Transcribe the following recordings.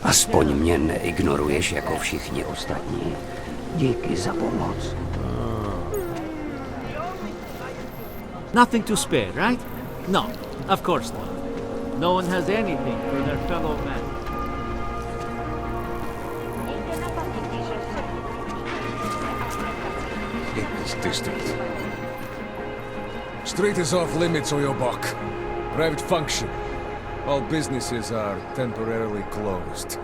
Aspoň mě neignoruješ jako všichni ostatní. Díky za pomoc. Nothing to spare, right? No, of course not. No one has anything for their fellow man. In this district. Street is off limits or your buck. Private function. All businesses are temporarily closed.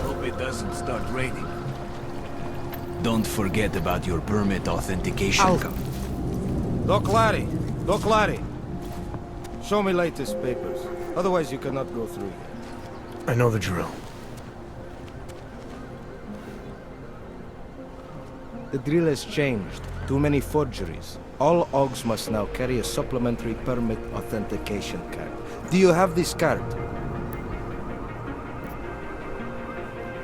Hope it doesn't start raining. Don't forget about your permit authentication code. Doc Larry! Show me latest papers. Otherwise you cannot go through here. I know the drill. The drill has changed. Too many forgeries. All Augs must now carry a supplementary permit authentication card. Do you have this card?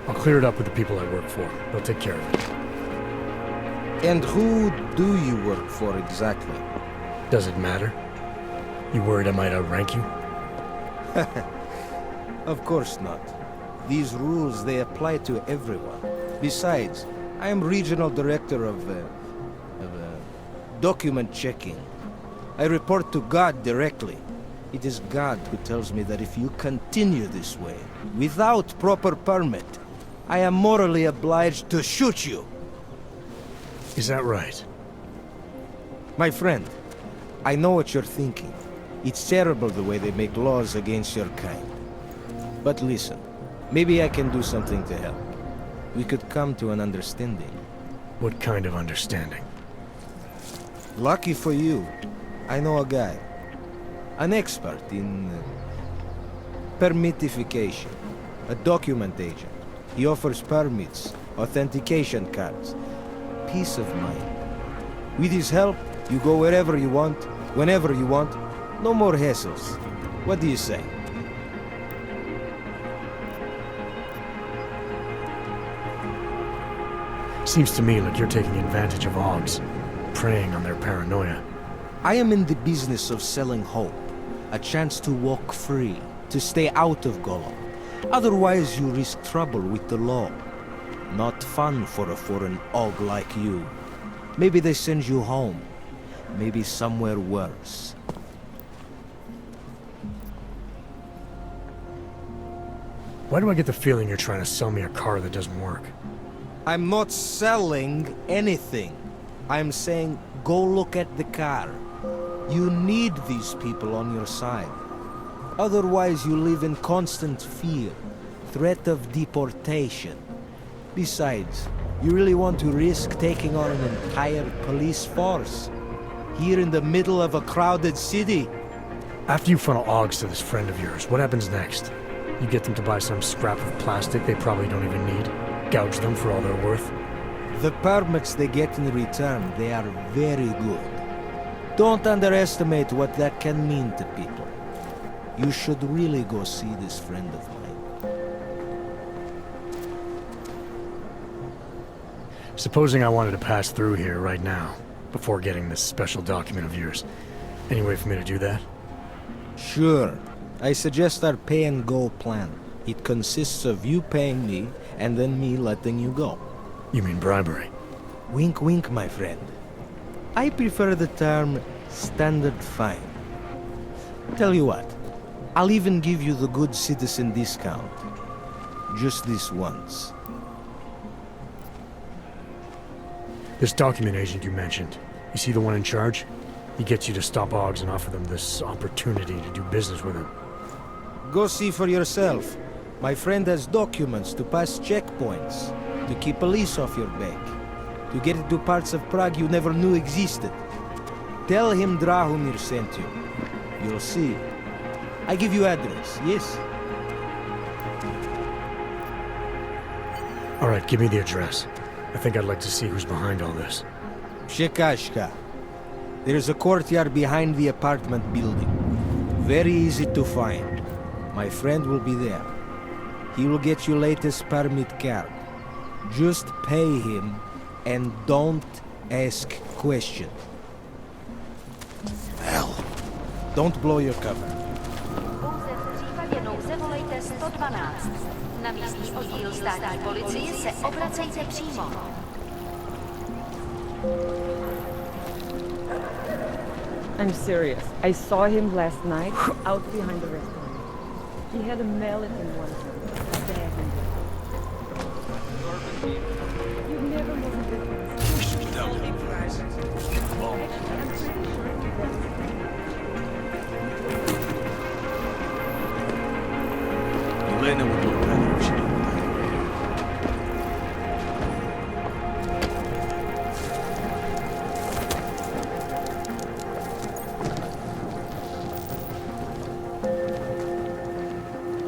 I'll clear it up with the people I work for. They'll take care of it. And who do you work for exactly? Does it matter? You worried I might outrank you? Of course not. These rules, they apply to everyone. Besides, I am regional director of document checking. I report to God directly. It is God who tells me that if you continue this way, without proper permit, I am morally obliged to shoot you. Is that right? My friend, I know what you're thinking. It's terrible the way they make laws against your kind. But listen, maybe I can do something to help. We could come to an understanding. What kind of understanding? Lucky for you, I know a guy. An expert in permitification. A document agent. He offers permits, authentication cards. Peace of mind. With his help, you go wherever you want, whenever you want. No more hassles. What do you say? Seems to me like you're taking advantage of Augs, preying on their paranoia. I am in the business of selling hope. A chance to walk free, to stay out of Golem. Otherwise you risk trouble with the law. Not fun for a foreign Aug like you. Maybe they send you home. Maybe somewhere worse. Why do I get the feeling you're trying to sell me a car that doesn't work? I'm not selling anything. I'm saying go look at the car. You need these people on your side. Otherwise you live in constant fear, threat of deportation. Besides, you really want to risk taking on an entire police force? Here in the middle of a crowded city? After you funnel Augs to this friend of yours, what happens next? You get them to buy some scrap of plastic they probably don't even need? Gouge them for all they're worth? The permits they get in return, they are very good. Don't underestimate what that can mean to people. You should really go see this friend of mine. Supposing I wanted to pass through here right now, before getting this special document of yours. Any way for me to do that? Sure. I suggest our pay-and-go plan. It consists of you paying me, and then me letting you go. You mean bribery? Wink wink, my friend. I prefer the term standard fine. Tell you what, I'll even give you the good citizen discount. Just this once. This document agent you mentioned, you see the one in charge? He gets you to stop Augs and offer them this opportunity to do business with him. Go see for yourself. My friend has documents to pass checkpoints, to keep police off your back, to get into parts of Prague you never knew existed. Tell him Drahomir sent you. You'll see. I give you address, yes? All right, give me the address. I think I'd like to see who's behind all this. Przekazka. There's a courtyard behind the apartment building. Very easy to find. My friend will be there. He will get you latest permit card. Just pay him and don't ask questions. Hell. Don't blow your cover. Pouze v případě nouze volejte 112. Na místní oddíl státní policie se obracejte přímo. I'm serious. I saw him last night out behind the restaurant. He had a mallet in one hand. A bag in the other. You've never known this. We should tell him. Actually, I'm pretty sure he does. Elena would look better if she didn't.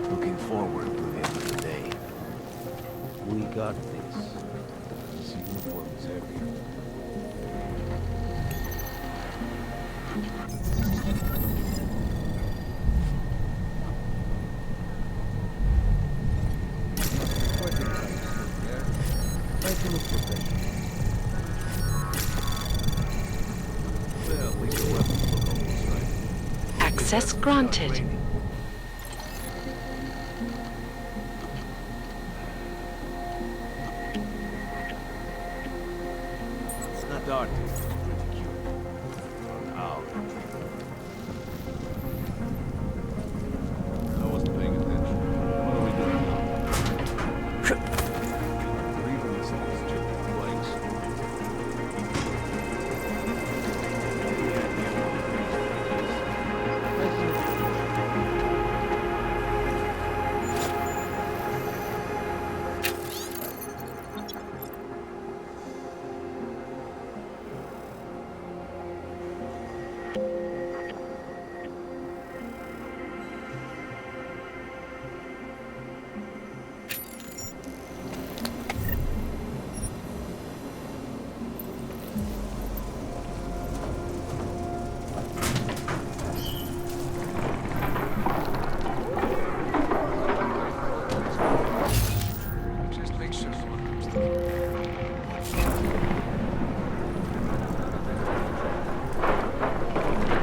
Looking forward to the end of the day. We got this. This uniform is heavy. Well, at least the weapons look almost right. Access granted. It's not dark. It's pretty cute. Ow. I wasn't paying attention. What are we doing now? Leaving this place.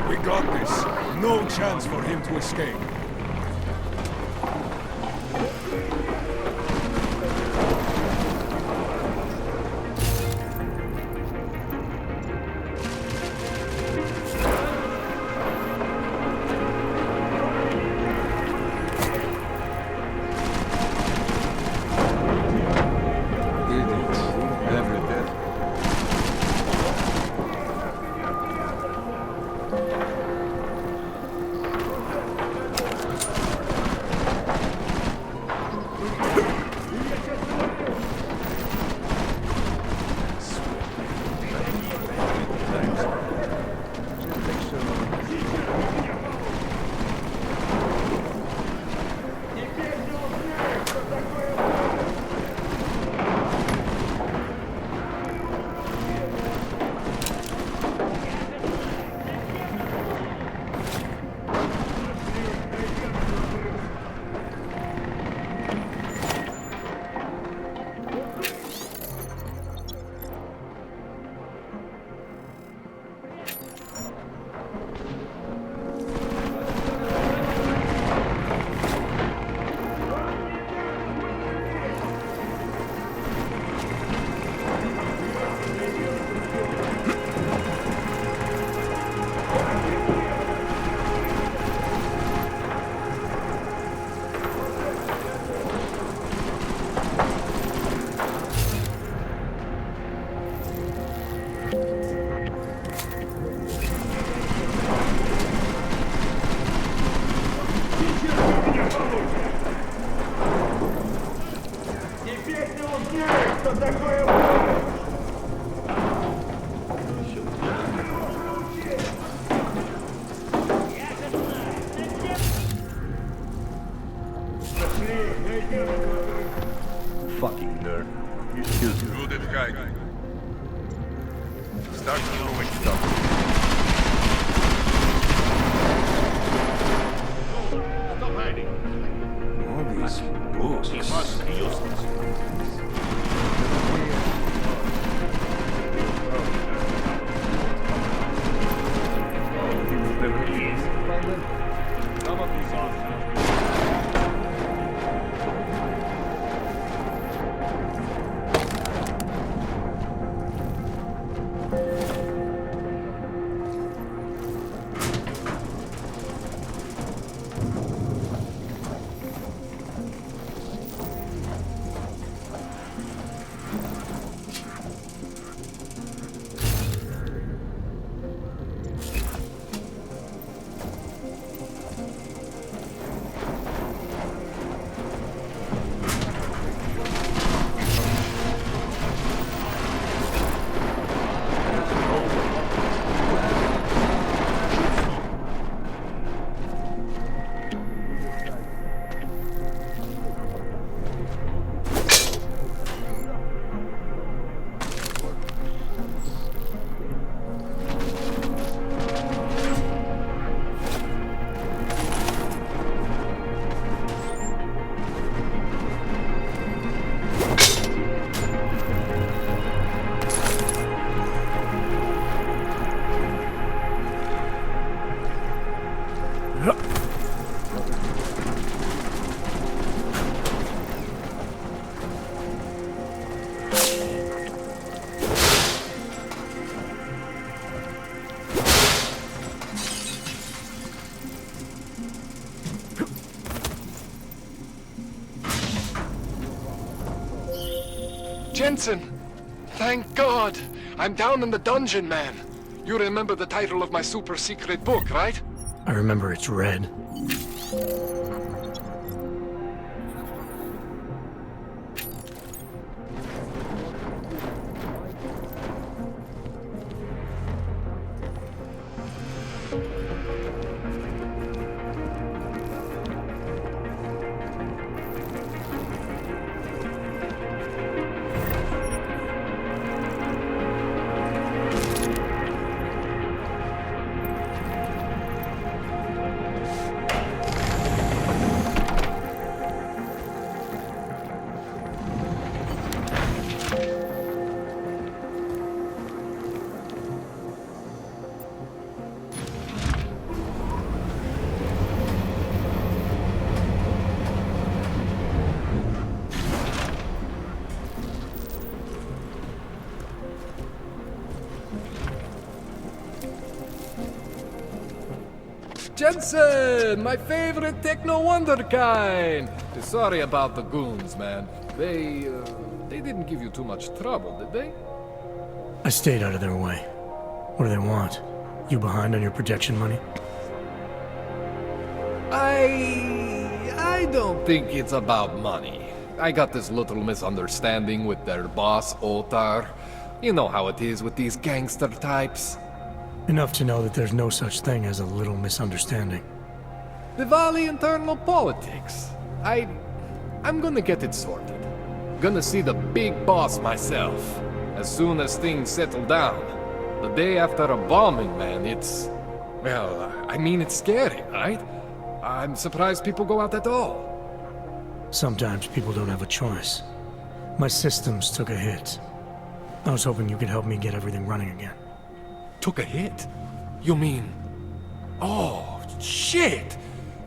We got this. No chance for him to escape. Idiots. Every bit. Fucking nerd. Excuse me. Good at hiding. Start throwing stuff. All these books. He must be useless. Some of these officers. Jensen! Thank God! I'm down in the dungeon, man. You remember the title of my super secret book, right? I remember it's red. Jensen! My favorite techno wonderkind! Sorry about the goons, man. They didn't give you too much trouble, did they? I stayed out of their way. What do they want? You behind on your protection money? I don't think it's about money. I got this little misunderstanding with their boss, Otar. You know how it is with these gangster types. Enough to know that there's no such thing as a little misunderstanding. Diwali internal politics. I'm gonna get it sorted. Gonna see the big boss myself. As soon as things settle down. The day after a bombing, man, it's... Well, I mean, it's scary, right? I'm surprised people go out at all. Sometimes people don't have a choice. My systems took a hit. I was hoping you could help me get everything running again. Took a hit? You mean... Oh, shit!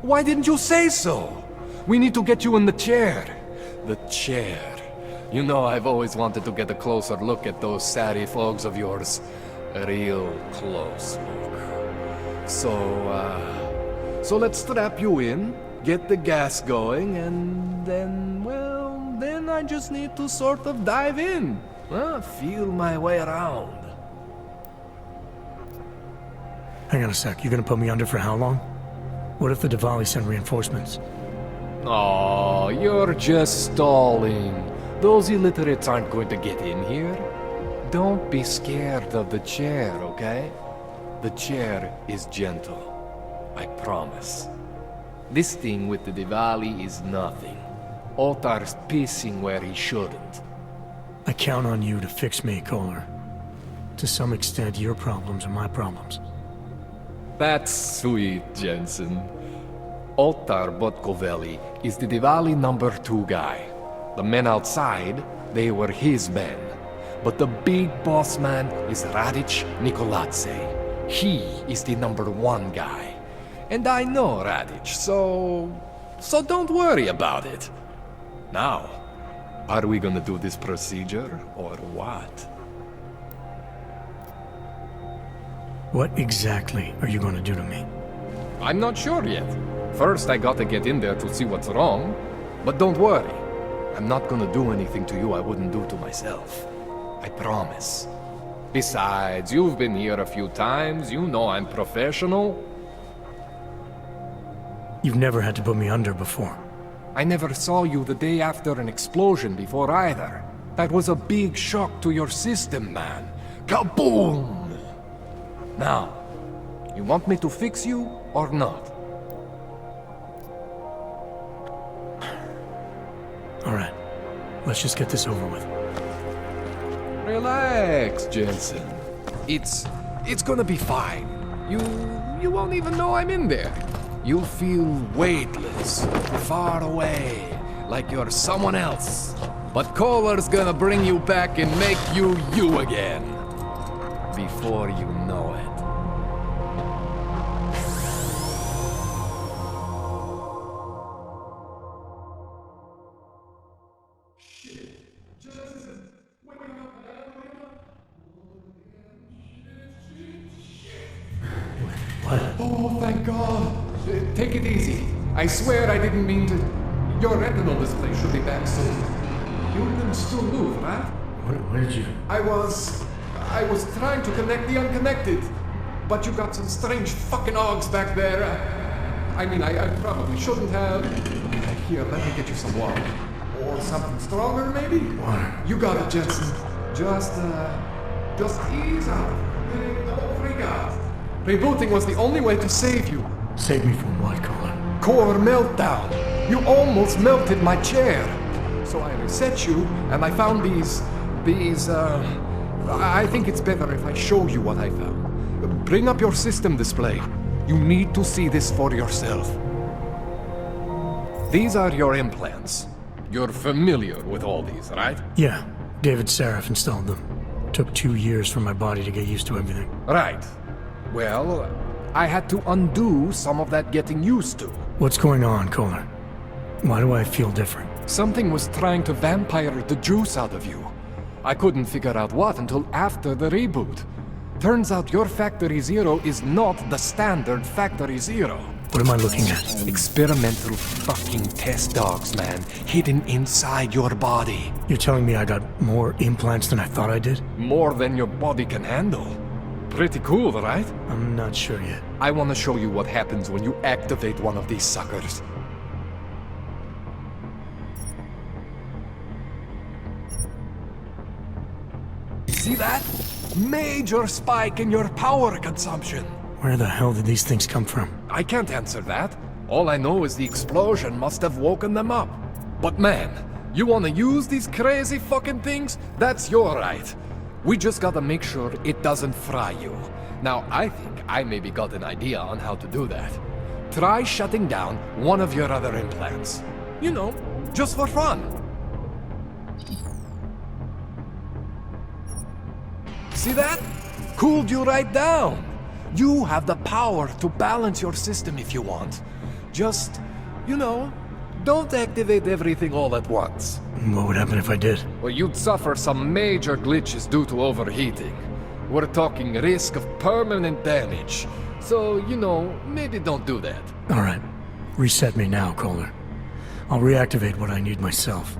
Why didn't you say so? We need to get you in the chair. The chair. You know, I've always wanted to get a closer look at those serif fogs of yours. A real close look. So let's strap you in, get the gas going, and then, well, then I just need to sort of dive in. Feel my way around. Hang on a sec, you gonna put me under for how long? What if the Diwali send reinforcements? Oh, you're just stalling. Those illiterates aren't going to get in here. Don't be scared of the chair, okay? The chair is gentle. I promise. This thing with the Diwali is nothing. Otar's pissing where he shouldn't. I count on you to fix me, Kohler. To some extent, your problems are my problems. That's sweet, Jensen. Ottar Botkoveli is the Diwali number 2 guy. The men outside, they were his men. But the big boss man is Radic Nikoladze. He is the number 1 guy. And I know Radic, so don't worry about it. Now, are we gonna do this procedure or what? What exactly are you going to do to me? I'm not sure yet. First, I gotta get in there to see what's wrong. But don't worry. I'm not gonna do anything to you I wouldn't do to myself. I promise. Besides, you've been here a few times. You know I'm professional. You've never had to put me under before. I never saw you the day after an explosion before either. That was a big shock to your system, man. Kaboom! Now, you want me to fix you or not? All right, let's just get this over with. Relax, Jensen. It's gonna be fine. You won't even know I'm in there. You'll feel weightless, far away, like you're someone else. But Kohler's gonna bring you back and make you you again. Before you know it. Oh, thank God. Take it easy. I swear I didn't mean to. Your retinal display should be back soon. You can still move, right? Where did you... I was trying to connect the unconnected. But you got some strange fucking Augs back there. I mean, I probably shouldn't have. Here, let me get you some water. Or something stronger, maybe? Water. You got it, Jensen. Just ease out. Don't freak out. Rebooting was the only way to save you. Save me from what, Kohler? Core meltdown. You almost melted my chair. So I reset you, and I found these, I think it's better if I show you what I found. Bring up your system display. You need to see this for yourself. These are your implants. You're familiar with all these, right? Yeah, David Saraf installed them. Took 2 years for my body to get used to everything. Right. Well, I had to undo some of that getting used to. What's going on, Kohler? Why do I feel different? Something was trying to vampire the juice out of you. I couldn't figure out what until after the reboot. Turns out your Factory Zero is not the standard Factory Zero. What am I looking at? Experimental fucking test dogs, man. Hidden inside your body. You're telling me I got more implants than I thought I did? More than your body can handle. Pretty cool, right? I'm not sure yet. I want to show you what happens when you activate one of these suckers. See that? Major spike in your power consumption. Where the hell did these things come from? I can't answer that. All I know is the explosion must have woken them up. But man, you want to use these crazy fucking things? That's your right. We just gotta make sure it doesn't fry you. Now, I think I maybe got an idea on how to do that. Try shutting down one of your other implants. You know, just for fun. See that? Cooled you right down. You have the power to balance your system if you want. Just, you know, don't activate everything all at once. What would happen if I did? Well, you'd suffer some major glitches due to overheating. We're talking risk of permanent damage. So, you know, maybe don't do that. All right. Reset me now, Kohler. I'll reactivate what I need myself.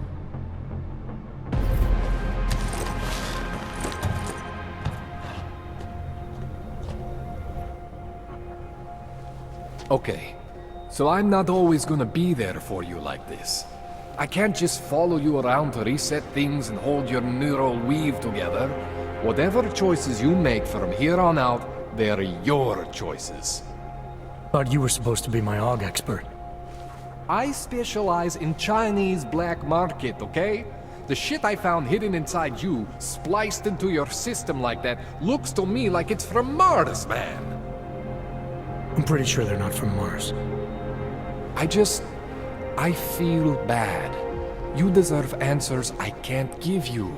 Okay. So I'm not always gonna be there for you like this. I can't just follow you around to reset things and hold your neural weave together. Whatever choices you make from here on out, they're your choices. Thought you were supposed to be my Aug expert. I specialize in Chinese black market, okay? The shit I found hidden inside you, spliced into your system like that, looks to me like it's from Mars, man. I'm pretty sure they're not from Mars. I feel bad. You deserve answers I can't give you.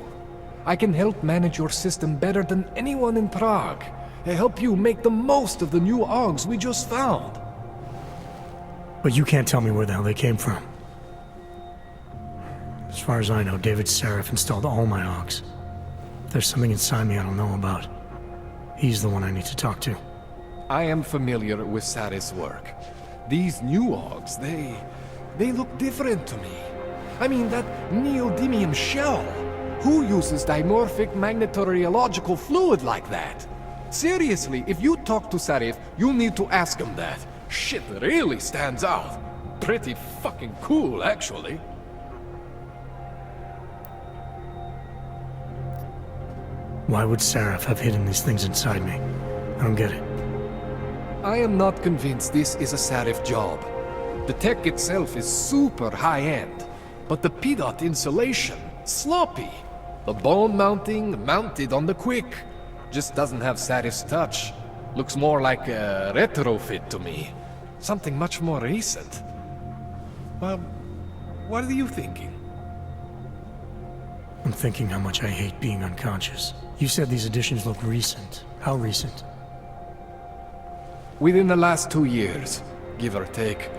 I can help manage your system better than anyone in Prague. I help you make the most of the new Augs we just found. But you can't tell me where the hell they came from. As far as I know, David Seraph installed all my Augs. If there's something inside me I don't know about, he's the one I need to talk to. I am familiar with Sarah's work. These new Augs, they look different to me. I mean, that neodymium shell. Who uses dimorphic magnetorheological fluid like that? Seriously, if you talk to Sarif, you need to ask him that. Shit really stands out. Pretty fucking cool, actually. Why would Seraph have hidden these things inside me? I don't get it. I am not convinced this is a Sarif job. The tech itself is super high-end, but the PDOT insulation, sloppy. The bone mounting, mounted on the quick. Just doesn't have Sarif's touch. Looks more like a retrofit to me. Something much more recent. Well, what are you thinking? I'm thinking how much I hate being unconscious. You said these additions look recent. How recent? Within the last 2 years, give or take.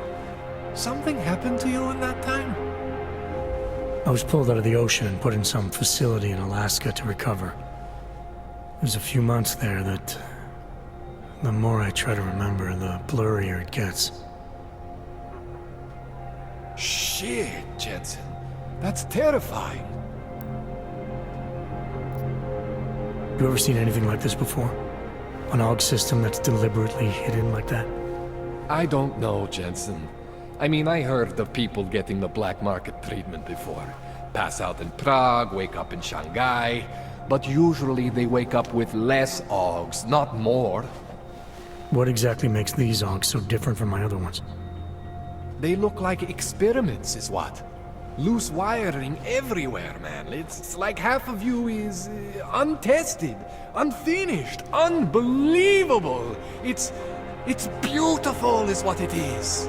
Something happened to you in that time? I was pulled out of the ocean and put in some facility in Alaska to recover. There's a few months there that... the more I try to remember, the blurrier it gets. Shit, Jensen. That's terrifying. You ever seen anything like this before? An AUG system that's deliberately hidden like that? I don't know, Jensen. I mean, I heard of people getting the black market treatment before. Pass out in Prague, wake up in Shanghai. But usually they wake up with less AUGs, not more. What exactly makes these AUGs so different from my other ones? They look like experiments, is what? Loose wiring everywhere, man. It's like half of you is untested, unfinished, unbelievable. It's beautiful is what it is.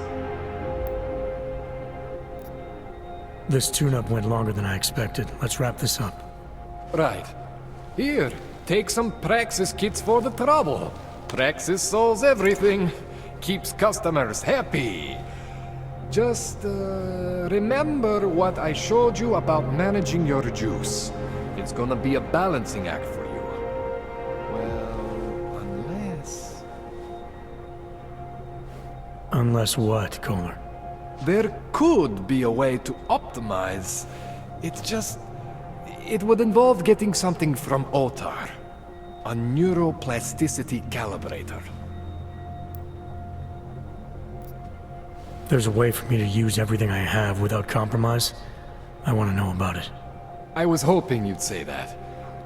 This tune-up went longer than I expected. Let's wrap this up. Right. Here, take some Praxis kits for the trouble. Praxis solves everything. Keeps customers happy. Just, remember what I showed you about managing your juice. It's gonna be a balancing act for you. Well, unless... Unless what, Kohler? There could be a way to optimize. It's just... it would involve getting something from Otar. A neuroplasticity calibrator. There's a way for me to use everything I have without compromise. I want to know about it. I was hoping you'd say that.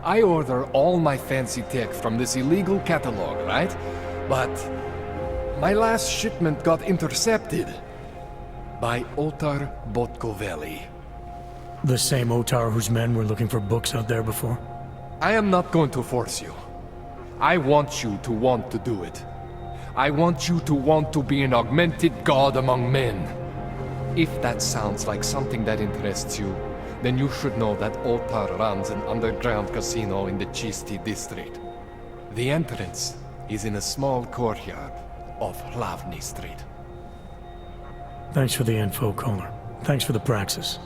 I order all my fancy tech from this illegal catalog, right? But my last shipment got intercepted by Otar Botkoveli. The same Otar whose men were looking for books out there before? I am not going to force you. I want you to want to do it. I want you to want to be an augmented god among men. If that sounds like something that interests you, then you should know that Otar runs an underground casino in the Chisti district. The entrance is in a small courtyard off Hlavny Street. Thanks for the info, Kohler. Thanks for the praxis.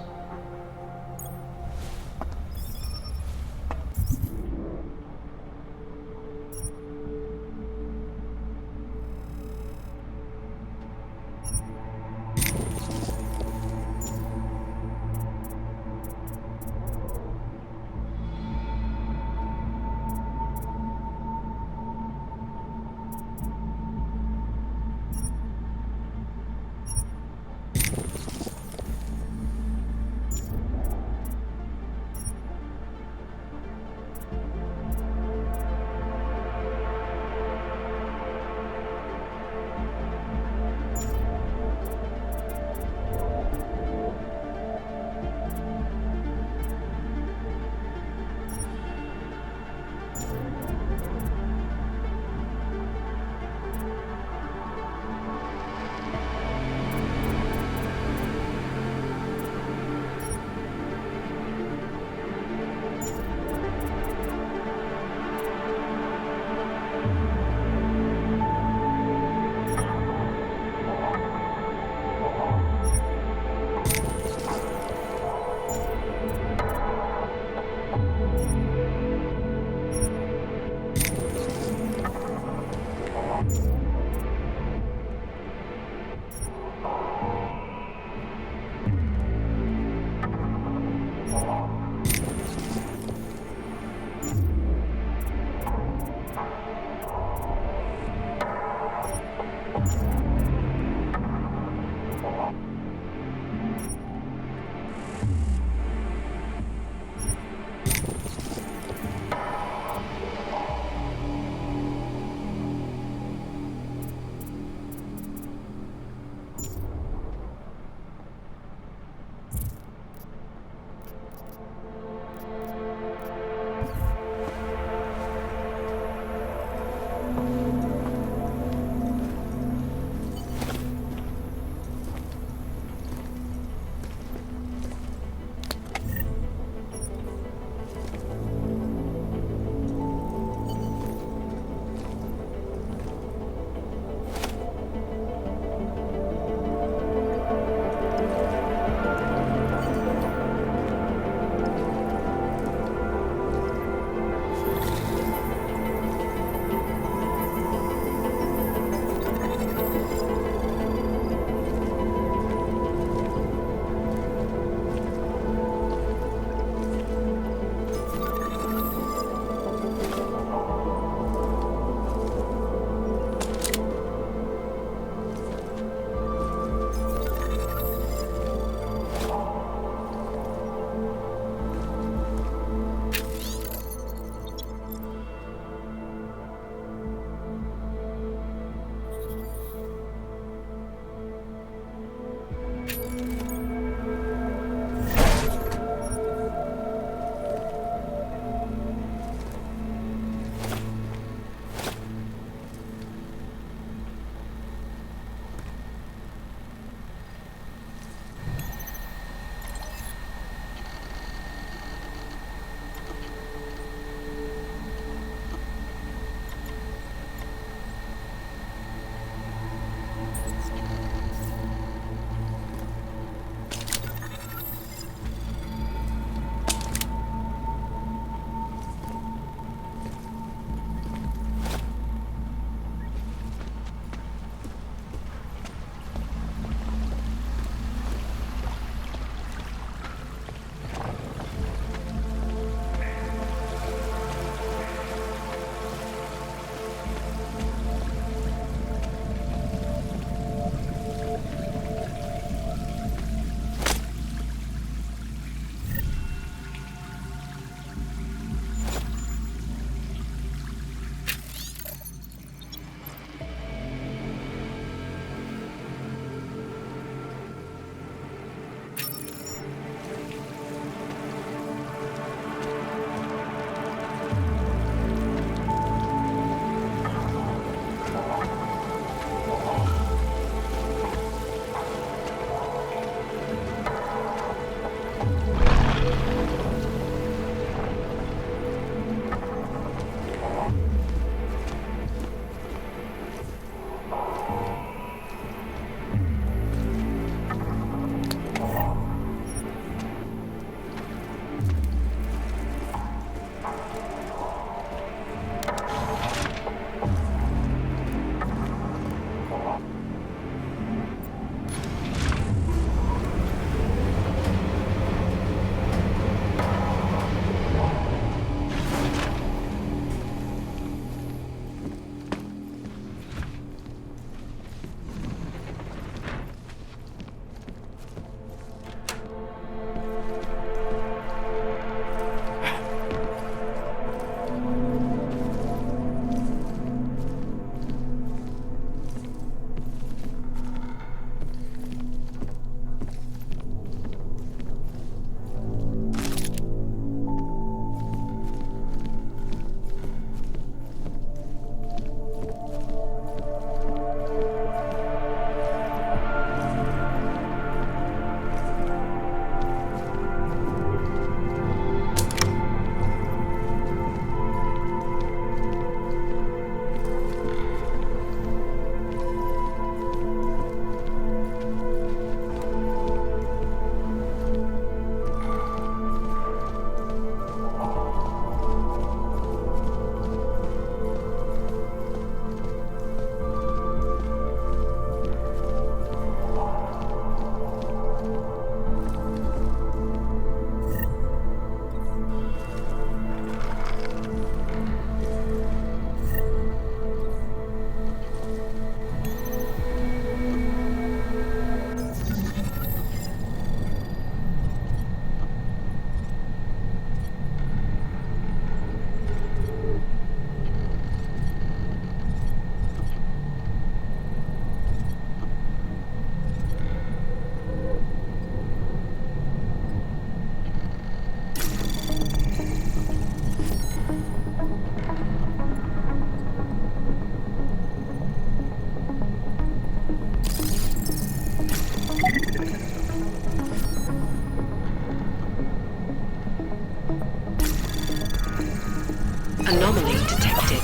Anomaly detected.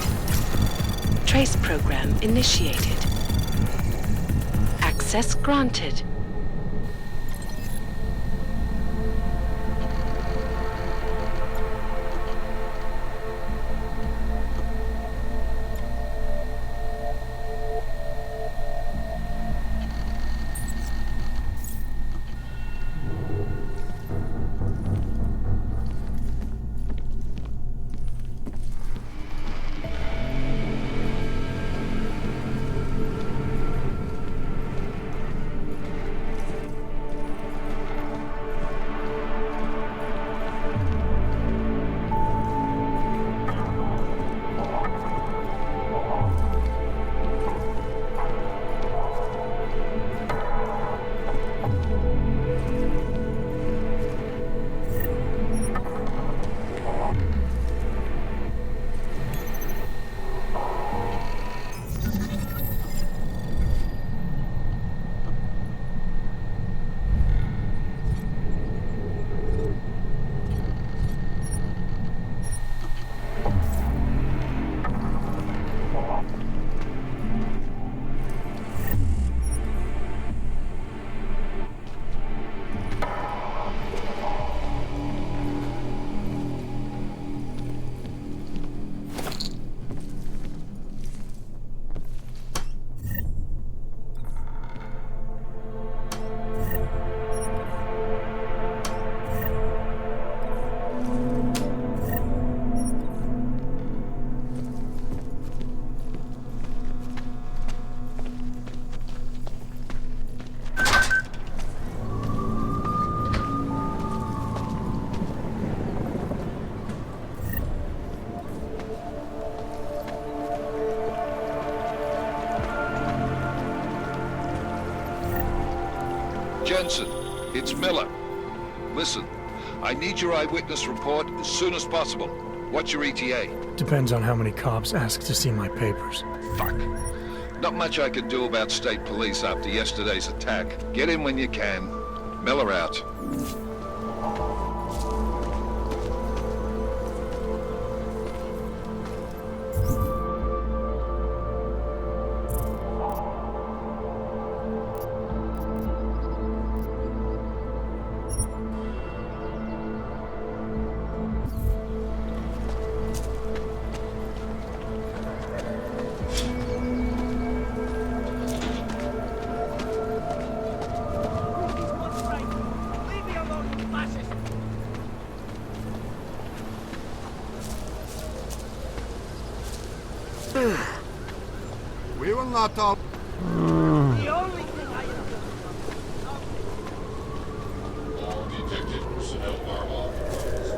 Trace program initiated. Access granted. Jensen, it's Miller. Listen, I need your eyewitness report as soon as possible. What's your ETA? Depends on how many cops ask to see my papers. Fuck. Not much I can do about state police after yesterday's attack. Get in when you can. Miller out. We will not talk. The only thing I All detected personnel are authorized.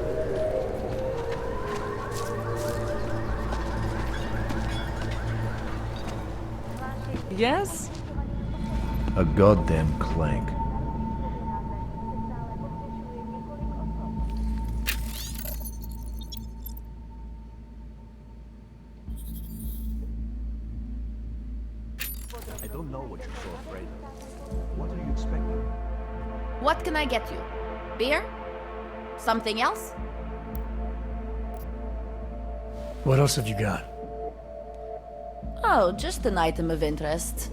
Yes? A goddamn clank. I don't know what you're so afraid of. What are you expecting? What can I get you? Beer? Something else? What else have you got? Oh, just an item of interest.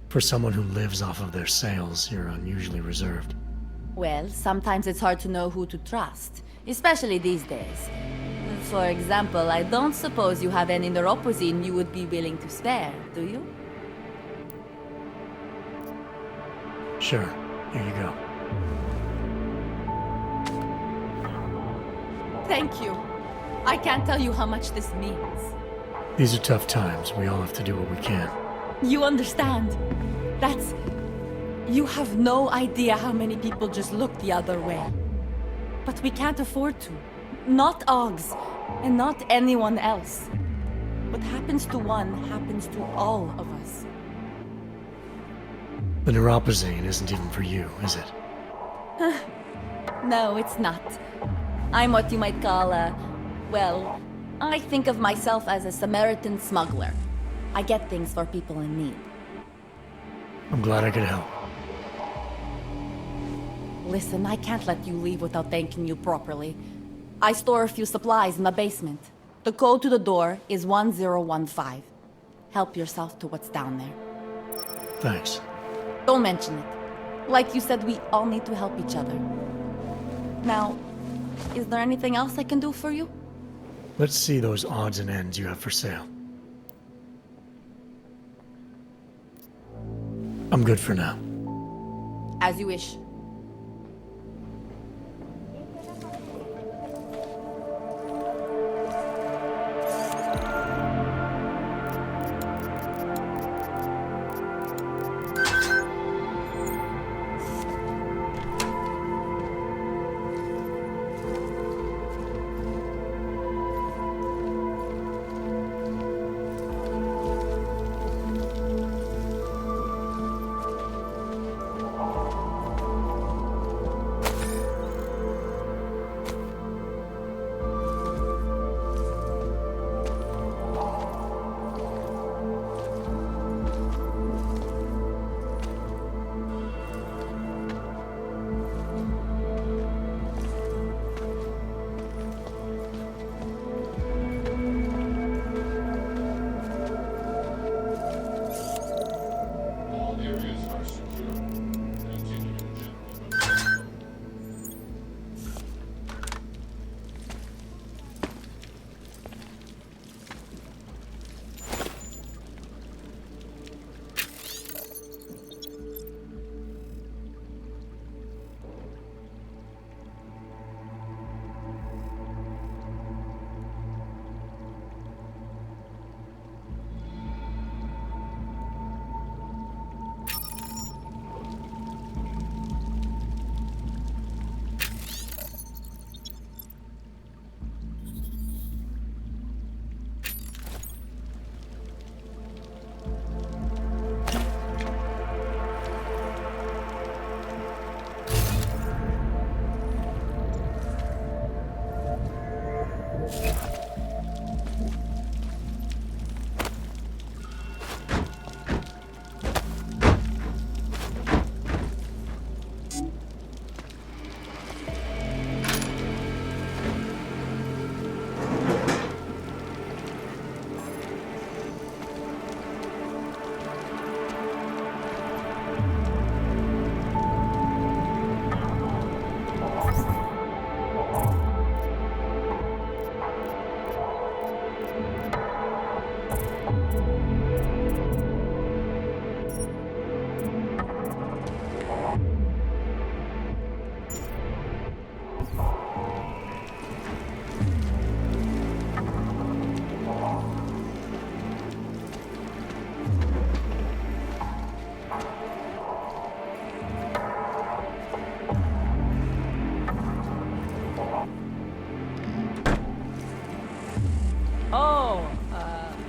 For someone who lives off of their sales, you're unusually reserved. Well, sometimes it's hard to know who to trust, especially these days. For example, I don't suppose you have any neuropozyne you would be willing to spare, do you? Sure, here you go. Thank you. I can't tell you how much this means. These are tough times. We all have to do what we can. You understand? That's... You have no idea how many people just look the other way. But we can't afford to. Not Augs, and not anyone else. What happens to one happens to all of us. The neuropozyne isn't even for you, is it? No, it's not. I'm what you might call a... Well, I think of myself as a Samaritan smuggler. I get things for people in need. I'm glad I could help. Listen, I can't let you leave without thanking you properly. I store a few supplies in the basement. The code to the door is 1015. Help yourself to what's down there. Thanks. Don't mention it. Like you said, we all need to help each other. Now, is there anything else I can do for you? Let's see those odds and ends you have for sale. I'm good for now. As you wish.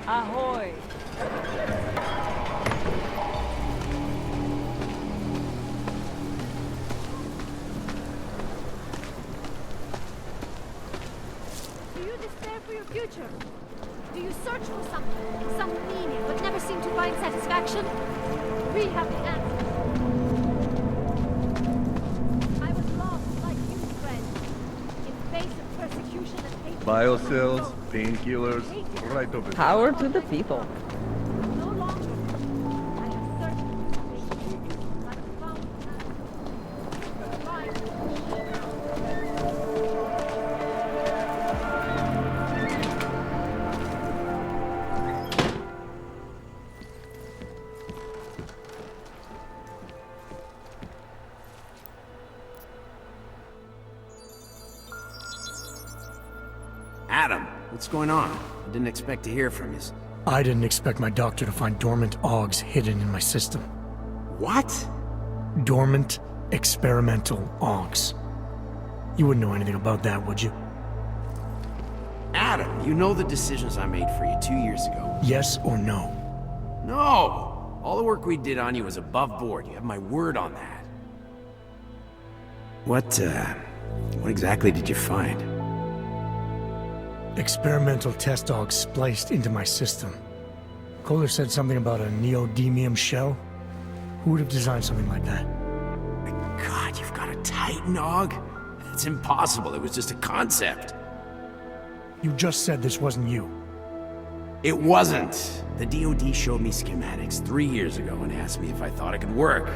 Ahoy! Do you despair for your future? Do you search for something, some meaning, but never seem to find satisfaction? We have the answer. I was lost like you, friend. In face of persecution and hate. Biocells, painkillers, right over there. Power to the people. No longer. I have searched for information, but found Adam, what's going on? I didn't expect to hear from you. I didn't expect my doctor to find dormant augs hidden in my system. What? Dormant, experimental augs. You wouldn't know anything about that, would you? Adam, you know the decisions I made for you 2 years ago. Yes or no? No! All the work we did on you was above board. You have my word on that. What exactly did you find? Experimental test augs spliced into my system. Kohler said something about a neodymium shell. Who would have designed something like that? God, you've got a Titan aug? It's impossible. It was just a concept. You just said this wasn't you. It wasn't. The DoD showed me schematics 3 years ago and asked me if I thought it could work.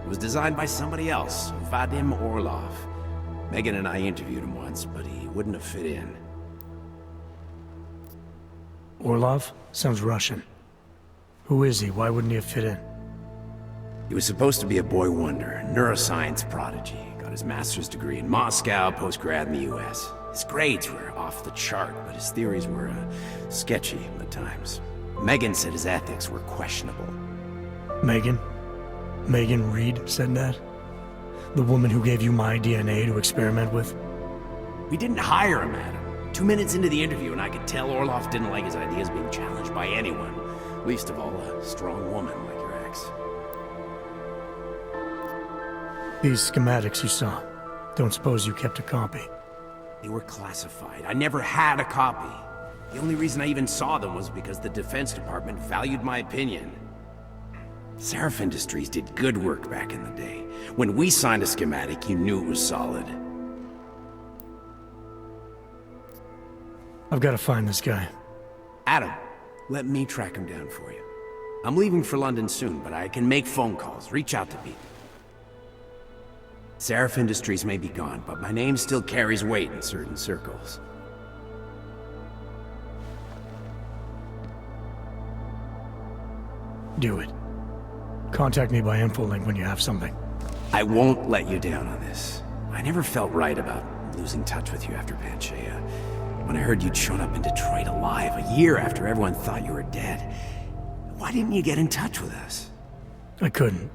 It was designed by somebody else, Vadim Orlov. Megan and I interviewed him once, but he wouldn't have fit in. Orlov? Sounds Russian. Who is he? Why wouldn't he have fit in? He was supposed to be a boy wonder, a neuroscience prodigy. Got his master's degree in Moscow, post-grad in the US. His grades were off the chart, but his theories were sketchy at times. Megan said his ethics were questionable. Megan? Megan Reed said that? The woman who gave you my DNA to experiment with? We didn't hire him, Adam. 2 minutes into the interview, and I could tell Orlov didn't like his ideas being challenged by anyone. Least of all, a strong woman like your ex. These schematics you saw. Don't suppose you kept a copy? They were classified. I never had a copy. The only reason I even saw them was because the Defense Department valued my opinion. Seraph Industries did good work back in the day. When we signed a schematic, you knew it was solid. I've got to find this guy. Adam, let me track him down for you. I'm leaving for London soon, but I can make phone calls, reach out to people. Seraph Industries may be gone, but my name still carries weight in certain circles. Do it. Contact me by infolink when you have something. I won't let you down on this. I never felt right about losing touch with you after Panchaea. When I heard you'd shown up in Detroit alive, a year after everyone thought you were dead. Why didn't you get in touch with us? I couldn't.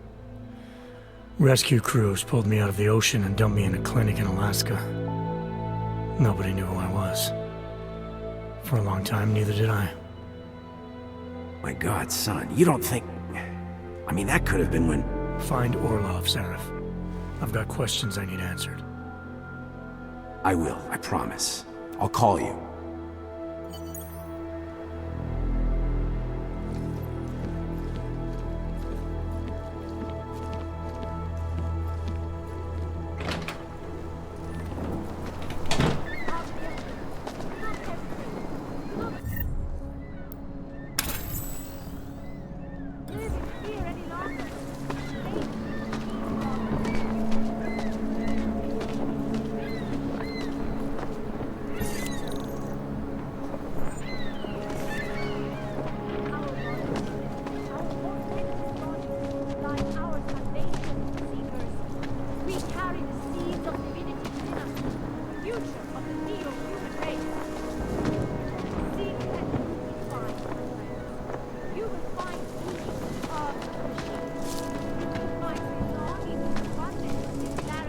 Rescue crews pulled me out of the ocean and dumped me in a clinic in Alaska. Nobody knew who I was. For a long time, neither did I. My God, son, you don't think... I mean, that could have been when... Find Orlov, Seraph. I've got questions I need answered. I will, I promise. I'll call you.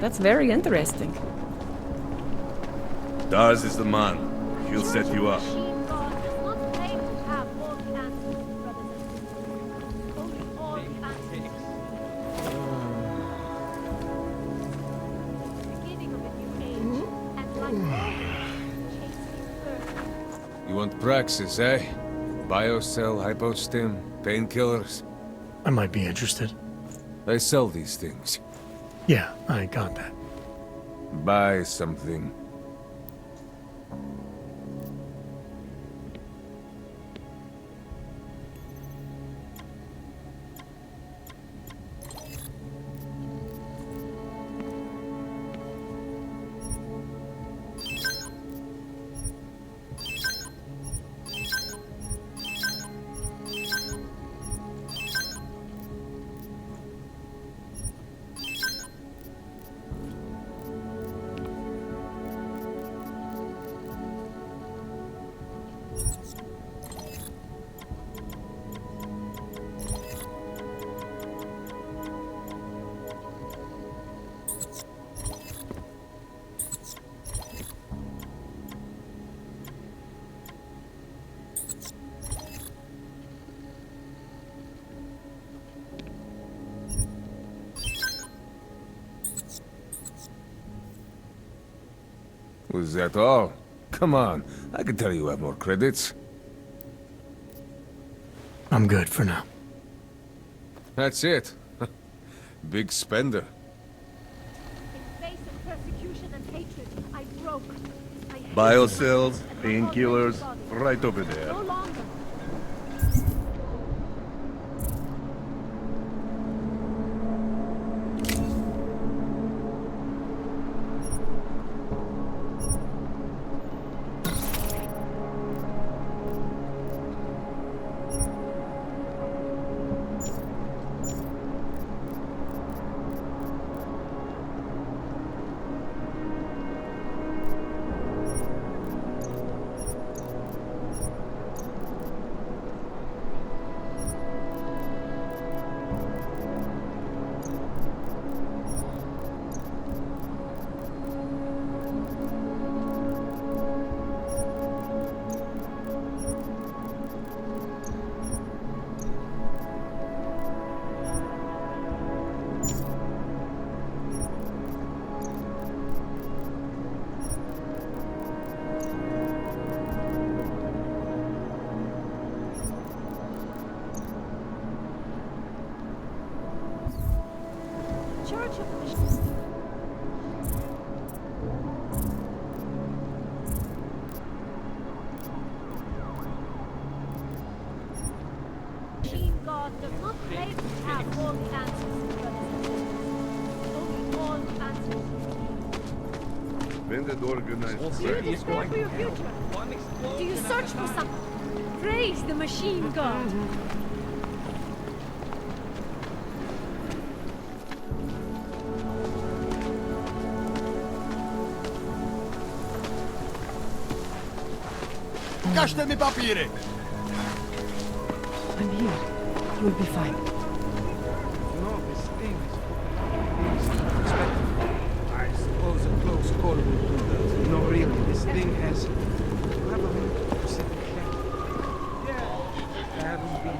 That's very interesting. Dars is the man. He'll set you up. You want praxis, eh? Biocell, hypostim, painkillers? I might be interested. They sell these things. Yeah, I got that. Buy something. Was that all? Come on, I can tell you have more credits. I'm good for now. That's it. Big spender. In face of persecution and hatred, I broke. Biocells, Painkillers, right over there. No longer. Machine God does not claim to have all the answers, only all the answers. When did organized Do you despair for your future? Do you search for something? Praise the machine God. Pokażcie mi papiery! I'm here. You'll be fine. No, this thing is I suppose a close call will do that. No, really, this thing has... You have a minute to sit and check. Yeah. I haven't been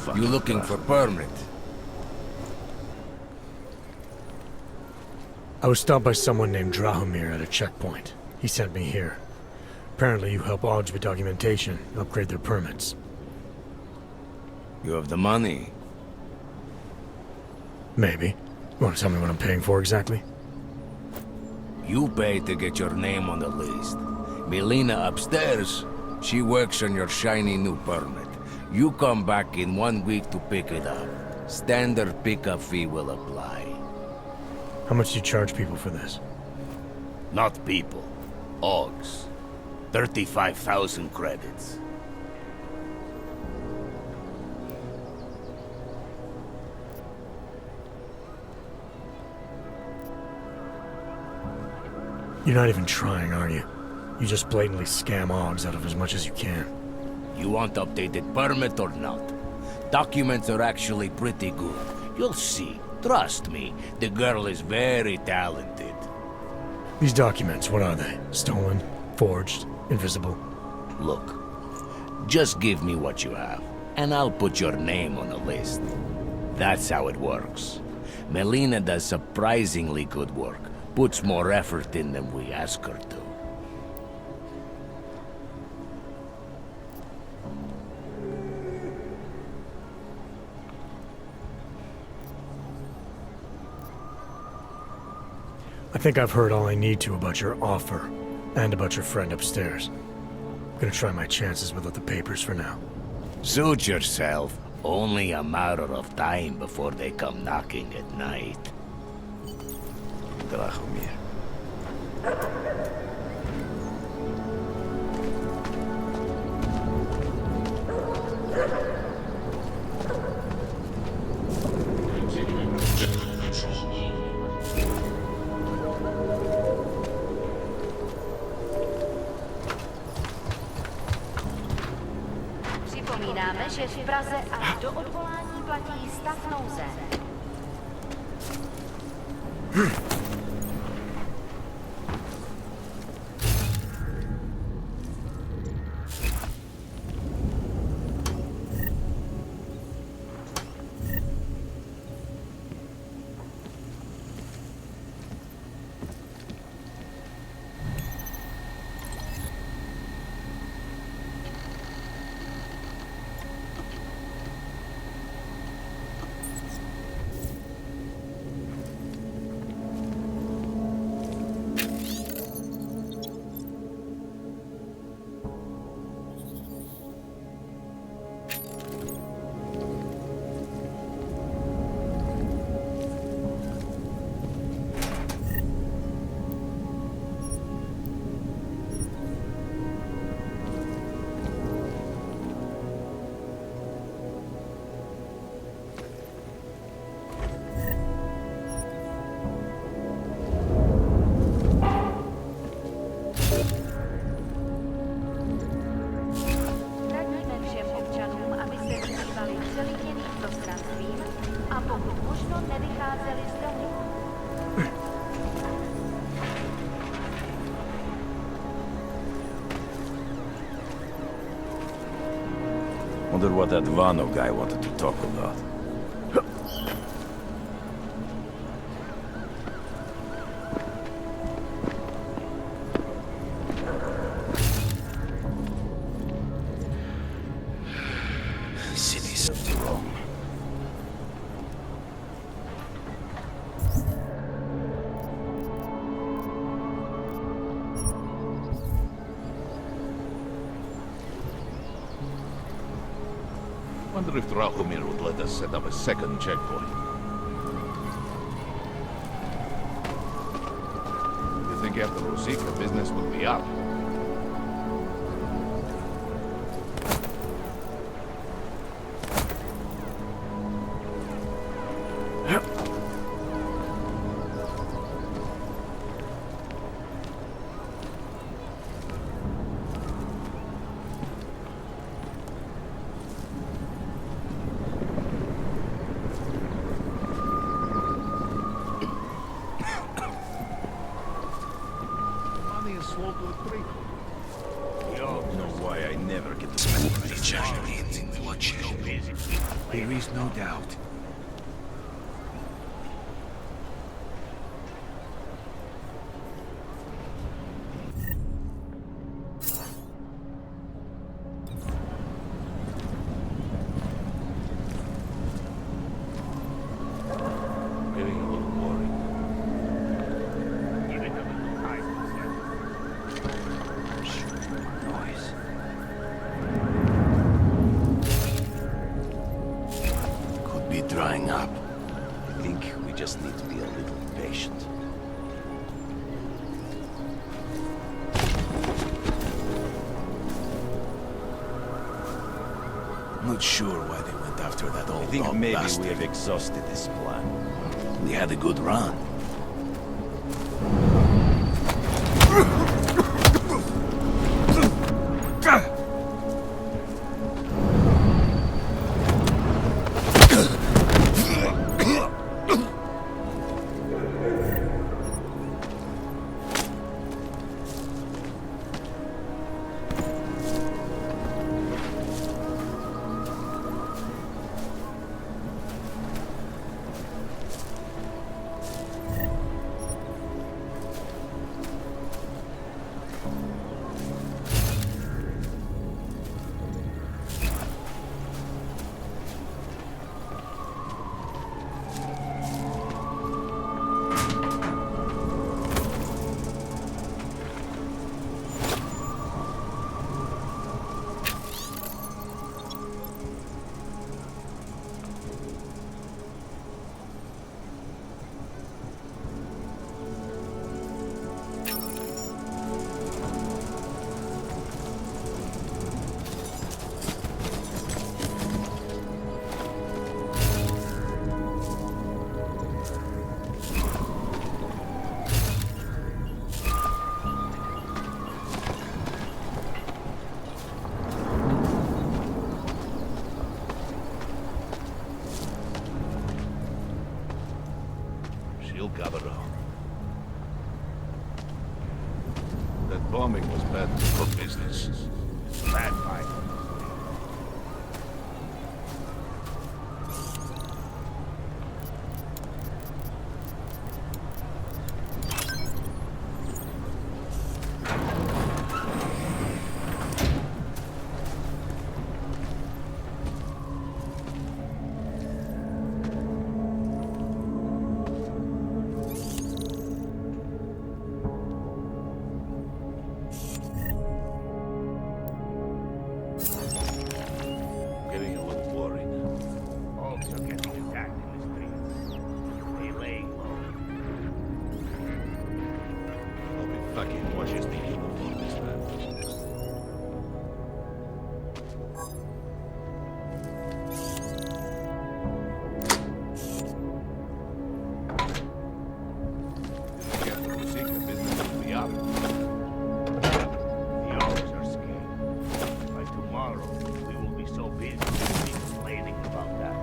here. You looking for permit? I was stopped by someone named Drahomir at a checkpoint. He sent me here. Apparently you help Augs with documentation, upgrade their permits. You have the money? Maybe. You want to tell me what I'm paying for exactly? You pay to get your name on the list. Melina upstairs, she works on your shiny new permit. You come back in 1 week to pick it up. Standard pickup fee will apply. How much do you charge people for this? Not people. Augs. 35,000 credits. You're not even trying, are you? You just blatantly scam Augs out of as much as you can. You want updated permit or not? Documents are actually pretty good. You'll see. Trust me, the girl is very talented. These documents, what are they? Stolen? Forged? Invisible? Look, just give me what you have, and I'll put your name on the list. That's how it works. Melina does surprisingly good work. Puts more effort in than we ask her to. I think I've heard all I need to about your offer, and about your friend upstairs. I'm gonna try my chances without the papers for now. Suit yourself. Only a matter of time before they come knocking at night. Drahomir. Připomínáme, že v Praze až do odvolání platí stav nouze. pokud možno nevycházeli z domu. Wonder what that Vano guy wanted to talk about. City's something wrong. Wonder if Drahomir would let us set up a second checkpoint. You think after Rosika, business will be up? There is no doubt. Getting a little worried. Noise. Could be drying up. I think we just need to be a little patient. Not sure why they went after that old I think dog maybe bastard. we have exhausted this plan. They had a good run. She'll gather around. That bombing was bad for business. Bad fight. Getting a little worried. Hogs are getting attacked in the streets. They laying low. I'll be fucking watches the uniform this man. After Rosika, business will be up. The Hogs are scared. By tomorrow, we will be so busy we'll be complaining about that.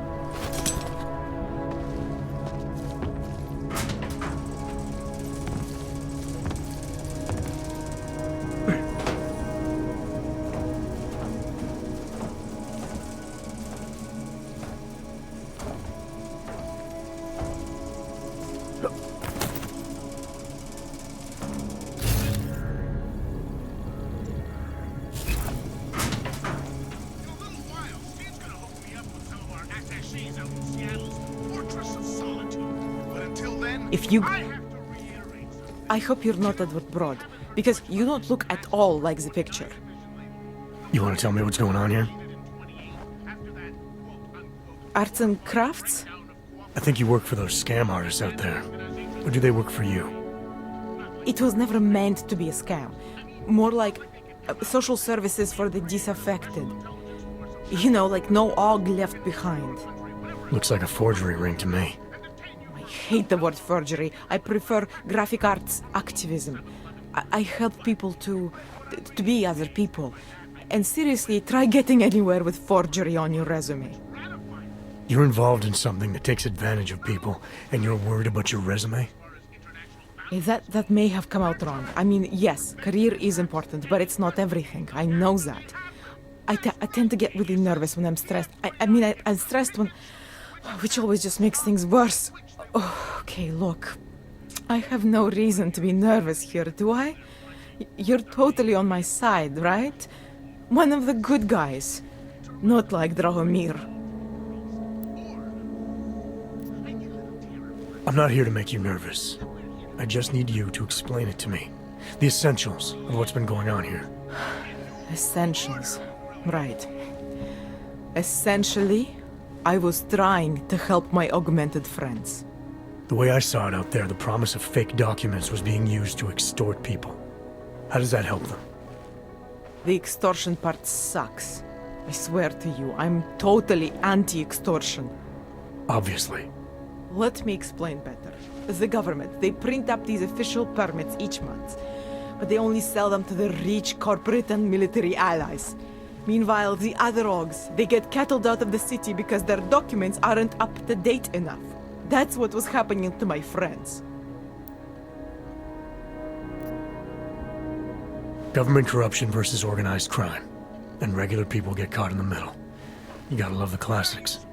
If you... I hope you're not Edward Broad, because you don't look at all like the picture. You want to tell me what's going on here? Arts and crafts? I think you work for those scam artists out there. Or do they work for you? It was never meant to be a scam. More like social services for the disaffected. You know, like no Aug left behind. Looks like a forgery ring to me. I hate the word forgery. I prefer graphic arts activism. I help people to be other people. And seriously, try getting anywhere with forgery on your resume. You're involved in something that takes advantage of people, and you're worried about your resume? That may have come out wrong. I mean, yes, career is important, but it's not everything. I know that. I tend to get really nervous when I'm stressed. I'm stressed when... which always just makes things worse. Oh, okay, look. I have no reason to be nervous here, do I? You're totally on my side, right? One of the good guys. Not like Drahomir. I'm not here to make you nervous. I just need you to explain it to me. The essentials of what's been going on here. Essentials. Right. Essentially, I was trying to help my augmented friends. The way I saw it out there, the promise of fake documents was being used to extort people. How does that help them? The extortion part sucks. I swear to you, I'm totally anti-extortion. Obviously. Let me explain better. The government, they print up these official permits each month, but they only sell them to the rich corporate and military allies. Meanwhile, the other Augs, they get cattled out of the city because their documents aren't up to date enough. That's what was happening to my friends. Government corruption versus organized crime. And regular people get caught in the middle. You gotta love the classics.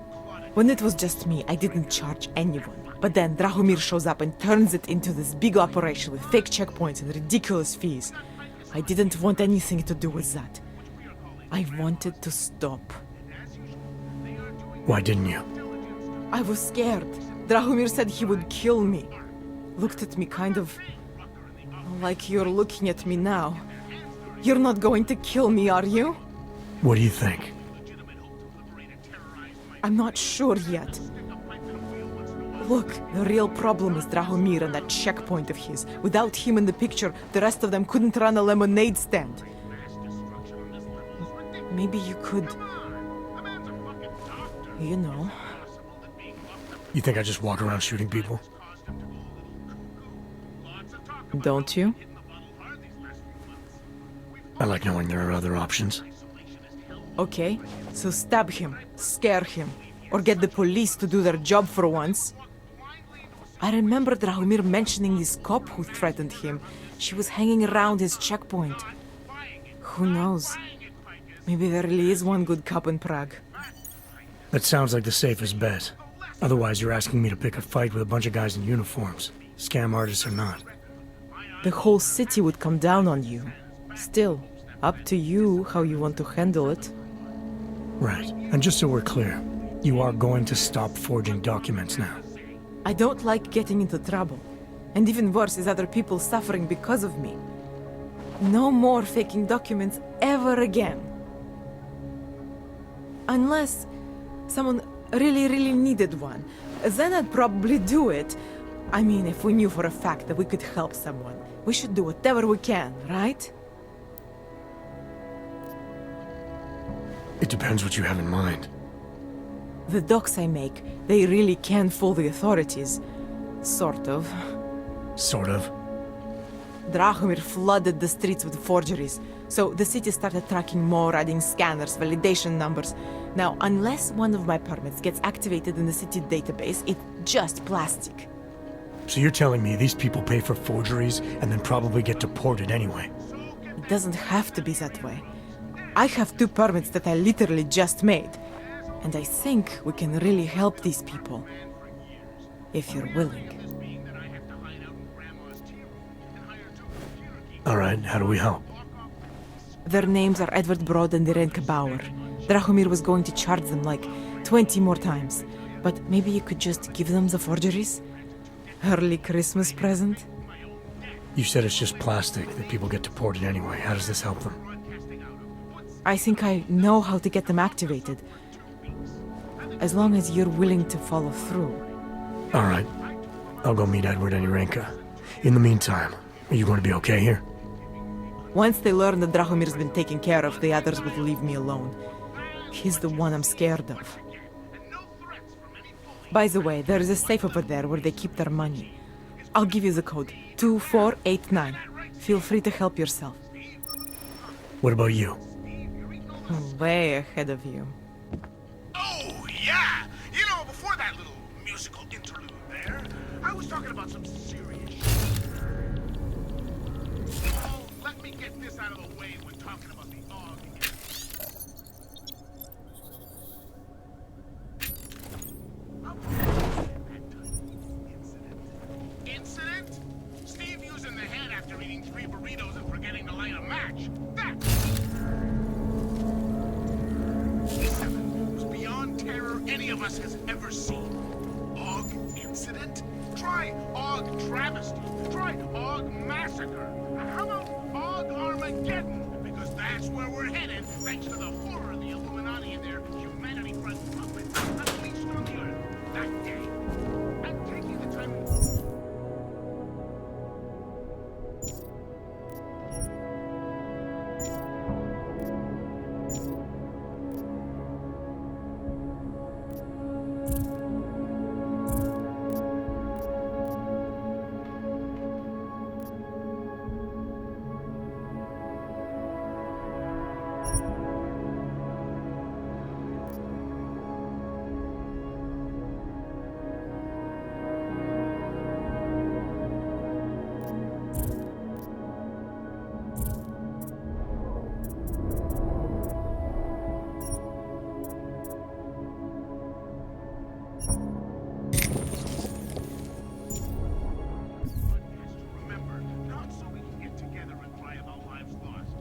When it was just me, I didn't charge anyone. But then Drahomir shows up and turns it into this big operation with fake checkpoints and ridiculous fees. I didn't want anything to do with that. I wanted to stop. Why didn't you? I was scared. Drahomir said he would kill me. Looked at me kind of... like you're looking at me now. You're not going to kill me, are you? What do you think? I'm not sure yet. Look, the real problem is Drahomir and that checkpoint of his. Without him in the picture, the rest of them couldn't run a lemonade stand. Maybe you could... you know... You think I just walk around shooting people? Don't you? I like knowing there are other options. Okay, so stab him, scare him, or get the police to do their job for once. I remember Drahomir mentioning this cop who threatened him. She was hanging around his checkpoint. Who knows? Maybe there really is one good cop in Prague. That sounds like the safest bet. Otherwise, you're asking me to pick a fight with a bunch of guys in uniforms. Scam artists or not. The whole city would come down on you. Still, up to you how you want to handle it. Right. And just so we're clear, you are going to stop forging documents now. I don't like getting into trouble. And even worse is other people suffering because of me. No more faking documents ever again. Unless someone really needed one. Then I'd probably do it. I mean, if we knew for a fact that we could help someone. We should do whatever we can, right? It depends what you have in mind. The docs I make, they really can fool the authorities. Sort of. Sort of? Drahomir flooded the streets with forgeries, so the city started tracking more, adding scanners, validation numbers. Now, unless one of my permits gets activated in the city database, it's just plastic. So you're telling me these people pay for forgeries and then probably get deported anyway? It doesn't have to be that way. I have 2 permits that I literally just made. And I think we can really help these people. If you're willing. Alright, how do we help? Their names are Edward Broad and Irenka Bauer. Drahomir was going to charge them like 20 more times. But maybe you could just give them the forgeries? Early Christmas present? You said it's just plastic, that people get deported anyway. How does this help them? I think I know how to get them activated. As long as you're willing to follow through. All right. I'll go meet Edward and Urenka. In the meantime, are you going to be okay here? Once they learn that Drahomir's been taken care of, the others will leave me alone. He's the one I'm scared of. By the way, there is a safe over there where they keep their money. I'll give you the code. 2489. Feel free to help yourself. What about you? Way ahead of you. Oh, yeah! You know, before that little musical interlude there, I was talking about some serious shit. Oh, let me get this out of the way when talking about the Aug Incident? Steve using the head after eating 3 burritos and forgetting to light a match. That was beyond terror any of us has ever seen. Aug Incident? Try Aug Travesty. Try Aug Massacre. How about Aug Armageddon? Because that's where we're headed, thanks to the horror of the Illuminati and their humanity.